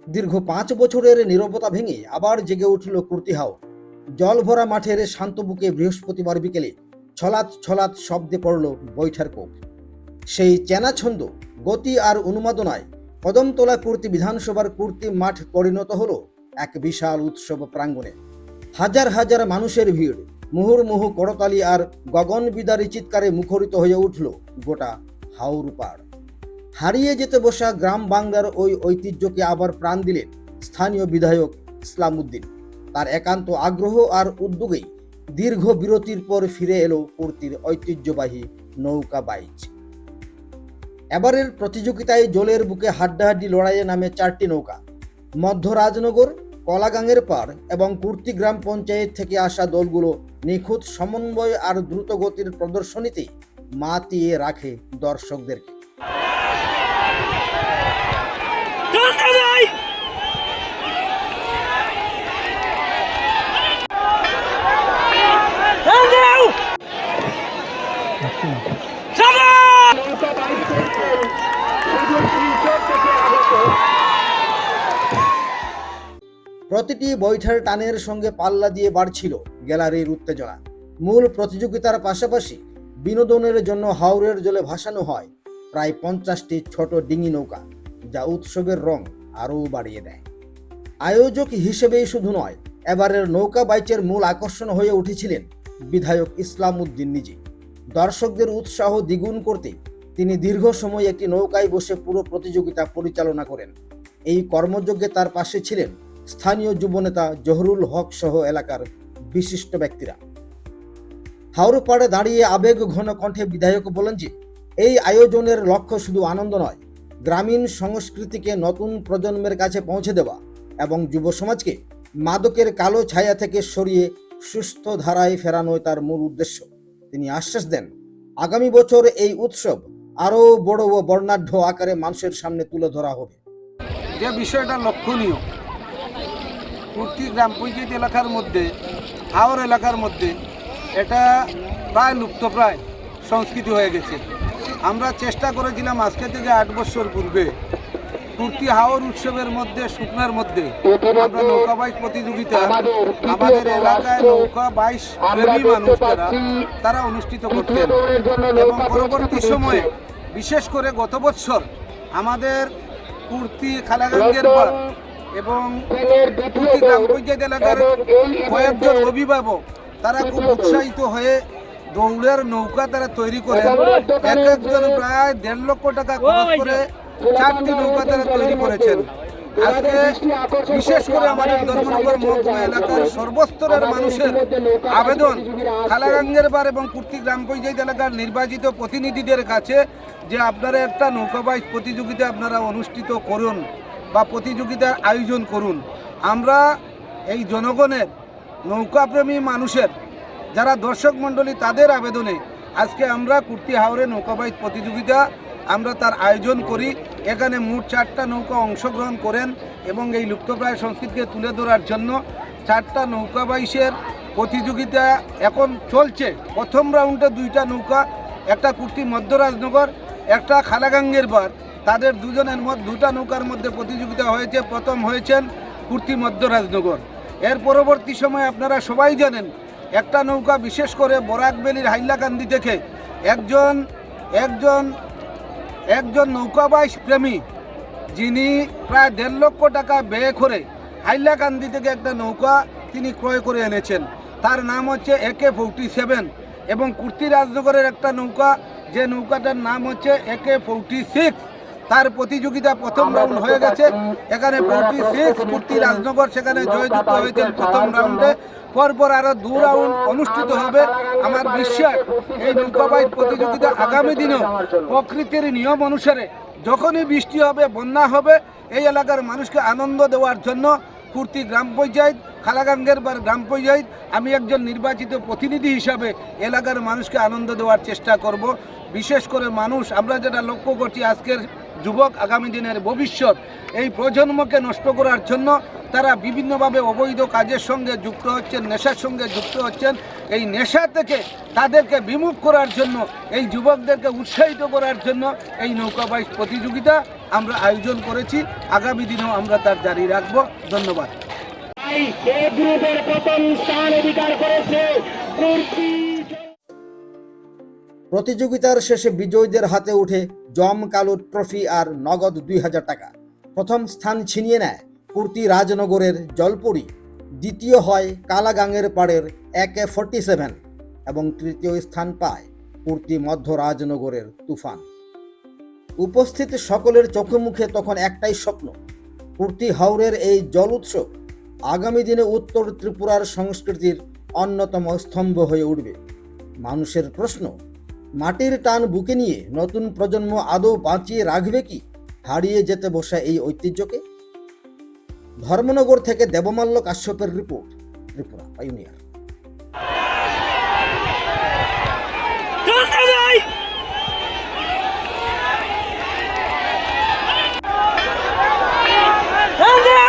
দীর্ঘ 5 বছরের নীরবতা ভেঙে আবার জেগে উঠল কুর্তি হাওর। জল ভরা মাঠের শান্ত বুকে বৃহস্পতিবার বিকেলে ছলাৎ ছলাৎ শব্দে পড়ল বৈঠার কোপ। সেই চেনা ছন্দ, গতি আর উন্মাদনায় কদমতলা কুর্তি বিধানসভার কুর্তি মাঠ পরিণত হলো এক বিশাল উৎসব প্রাঙ্গণে। হাজার হাজার মানুষের ভিড়, মুহুর্মুহু করতালি আর গগন বিদারী চিৎকারে মুখরিত হয়ে উঠল গোটা হাওর পাড়। হারিয়ে যেতে বসা গ্রাম বাংলার ওই ঐতিহ্যকে আবার প্রাণ দিলেন স্থানীয় বিধায়ক ইসলাম উদ্দিন। তার একান্ত আগ্রহ আর উদ্যোগেই দীর্ঘ বিরতির পর ফিরে এলো কুর্তির ঐতিহ্যবাহী নৌকা বাইচ। এবারের প্রতিযোগিতায় জলের বুকে হাড্ডাহাড্ডি লড়াইয়ে নামে 4টি নৌকা। মধ্য রাজনগর, কলাগাঙের পাড় এবং কুর্তি গ্রাম পঞ্চায়েত থেকে আসা দলগুলো নিখুঁত সমন্বয় আর দ্রুত গতির প্রদর্শনীতেই মাতিয়ে রাখে দর্শকদেরকে। প্রতিটি বৈঠার টানের সঙ্গে পাল্লা দিয়ে বাড়ছিল গ্যালারির উত্তেজনা। মূল প্রতিযোগিতার পাশাপাশি বিনোদনের জন্য হাওরের জলে ভাসানো হয় প্রায় 50টি ছোট ডিঙি নৌকা, যা উৎসবের রং আরও বাড়িয়ে দেয়। আয়োজক হিসেবেই শুধু নয়, এবারের নৌকা বাইচের মূল আকর্ষণ হয়ে উঠেছিলেন বিধায়ক ইসলাম উদ্দিন নিজে। দর্শকদের উৎসাহ দ্বিগুণ করতে তিনি দীর্ঘ সময় একটি নৌকায় বসে পুরো প্রতিযোগিতা পরিচালনা করেন। এই কর্মযজ্ঞে তার পাশে ছিলেন স্থানীয় যুবনেতা জহুরুল হক সহ এলাকার বিশিষ্ট ব্যক্তিরা। হাওর পাড়ে দাঁড়িয়ে আবেগ ঘন কণ্ঠে বিধায়ক বলেন যে এই আয়োজনের লক্ষ্য শুধু আনন্দ নয়, গ্রামীণ সংস্কৃতিকে নতুন প্রজন্মের কাছে পৌঁছে দেওয়া এবং যুব সমাজকে মাদকের কালো ছায়া থেকে সরিয়ে সুস্থ ধারায় ফেরানোই তার মূল উদ্দেশ্য। তিনি আশ্বাস দেন, আগামী বছর এই উৎসব আরও বড় ও বর্ণাঢ্য আকারে মানুষের সামনে তুলে ধরা হবে। যে বিষয়টা লক্ষণীয়, কুর্তি গ্রাম পঞ্চায়েত এলাকার মধ্যে, হাওর এলাকার মধ্যে এটা প্রায় লুপ্তপ্রায় সংস্কৃতি হয়ে গেছে। আমরা চেষ্টা করেছিলাম আজকে থেকে 8 বছর পূর্বে কুর্তি হাওর উৎসবের মধ্যে, শুকনার মধ্যে আমরা নৌকা বাইচ প্রতিযোগিতা আমাদের এলাকায় নৌকা বাইচ প্রেমী মানুষ তারা অনুষ্ঠিত করতেন। এবং পরবর্তী সময়ে বিশেষ করে গত বছর আমাদের কুর্তি খালাগাঙ্গের পাড় এবং কুর্তি গ্রাম পঞ্চায়েত এলাকার কয়েকজন অভিভাবক তারা খুব উৎসাহিত হয়ে দৌড়ের নৌকা তারা তৈরি করেন। এক একজন প্রায় 1.5 লক্ষ টাকা খরচ করে 4টি নৌকা তারা তৈরি করেছেন। আজকে বিশেষ করে আমাদের ধর্মনগর মহকুমা এলাকার সর্বস্তরের মানুষের আবেদন খালাগাঙ্গের পাড় এবং কুর্তি গ্রাম পঞ্চায়েত এলাকার নির্বাচিত প্রতিনিধিদের কাছে যে আপনারা একটা নৌকা বাইচ প্রতিযোগিতা আপনারা অনুষ্ঠিত করুন বা প্রতিযোগিতার আয়োজন করুন। আমরা এই জনগণের, নৌকাপ্রেমী মানুষের যারা দর্শক মণ্ডলী, তাদের আবেদনে আজকে আমরা কুর্তি হাওরে নৌকা বাইচ প্রতিযোগিতা আমরা তার আয়োজন করি। এখানে মোট 4টা নৌকা অংশগ্রহণ করেন এবং এই লুপ্তপ্রায় সংস্কৃতিকে তুলে ধরার জন্য 4টা নৌকা বাইচের প্রতিযোগিতা এখন চলছে। প্রথম রাউন্ডে 2টা নৌকা, একটা কুর্তি মধ্য রাজনগর, একটা খালাগাঙ্গের পাড়, তাদের দুজনের মধ্যে 2টা নৌকার মধ্যে প্রতিযোগিতা হয়েছে। প্রথম হয়েছেন কুর্তি মধ্য রাজনগর। এর পরবর্তী সময় আপনারা সবাই জানেন একটা নৌকা বিশেষ করে বরাকবেলির হাইলাকান্দি থেকে একজন নৌকা বাইচ প্রেমী, যিনি প্রায় 1.5 লক্ষ টাকা ব্যয় করে হাইলাকান্দি থেকে একটা নৌকা তিনি ক্রয় করে এনেছেন। তার নাম হচ্ছে AK-47 এবং কুর্তি রাজনগরের একটা নৌকা, যে নৌকাটার নাম হচ্ছে AK-46। তার প্রতিযোগিতা প্রথম রাউন্ড হয়ে গেছে। এখানে 46 কুর্তি রাজনগর সেখানে জয়যুক্ত হয়েছেন প্রথম রাউন্ডে। পরপর আরও 2 রাউন্ড অনুষ্ঠিত হবে। আমার বিশ্বাস এই নৌকা বাইচ প্রতিযোগিতা আগামী দিনেও প্রকৃতির নিয়ম অনুসারে যখনই বৃষ্টি হবে, বন্যা হবে, এই এলাকার মানুষকে আনন্দ দেওয়ার জন্য কুর্তি গ্রাম পঞ্চায়েত, খালাগাঙ্গের পাড় গ্রাম পঞ্চায়েত, আমি একজন নির্বাচিত প্রতিনিধি হিসাবে এলাকার মানুষকে আনন্দ দেওয়ার চেষ্টা করব। বিশেষ করে মানুষ, আমরা যেটা লক্ষ্য করছি, আজকের যুবক আগামী দিনের ভবিষ্যৎ, এই প্রজন্মকে নষ্ট করার জন্য তারা বিভিন্নভাবে অবৈধ কাজের সঙ্গে যুক্ত হচ্ছেন, নেশার সঙ্গে যুক্ত হচ্ছেন। এই নেশা থেকে তাদেরকে বিমুখ করার জন্য, এই যুবকদেরকে উৎসাহিত করার জন্য এই নৌকা বাইচ প্রতিযোগিতা আমরা আয়োজন করেছি। আগামী দিনেও আমরা তার জারি রাখব। ধন্যবাদ। এ গ্রুপের প্রথম স্থান অধিকার করেছে কুর্তি। প্রতিযোগিতার শেষে বিজয়ীদের হাতে উঠে জমকালো ট্রফি আর নগদ 2000 টাকা। প্রথম স্থান ছিনিয়ে নেয় কুর্তি রাজনগরের জলপরি, দ্বিতীয় হয় কালাগাঙের পাড়ের AK-47 এবং তৃতীয় স্থান পায় কুর্তি মধ্য রাজনগরের তুফান। উপস্থিত সকলের চোখে মুখে তখন একটাই স্বপ্ন, কুর্তি হাওরের এই জল উৎসব আগামী দিনে উত্তর ত্রিপুরার সংস্কৃতির অন্যতম স্তম্ভ হয়ে উঠবে। মানুষের প্রশ্ন, মাটির টান বুকে নিয়ে নতুন প্রজন্ম আদৌ বাঁচিয়ে রাখবে কি হারিয়ে যেতে বসা এই ঐতিহ্যকে? ধর্মনগর থেকে দেবমাল্য কাশ্যপের রিপোর্ট, ত্রিপুরা পাইওনিয়ার। Hello!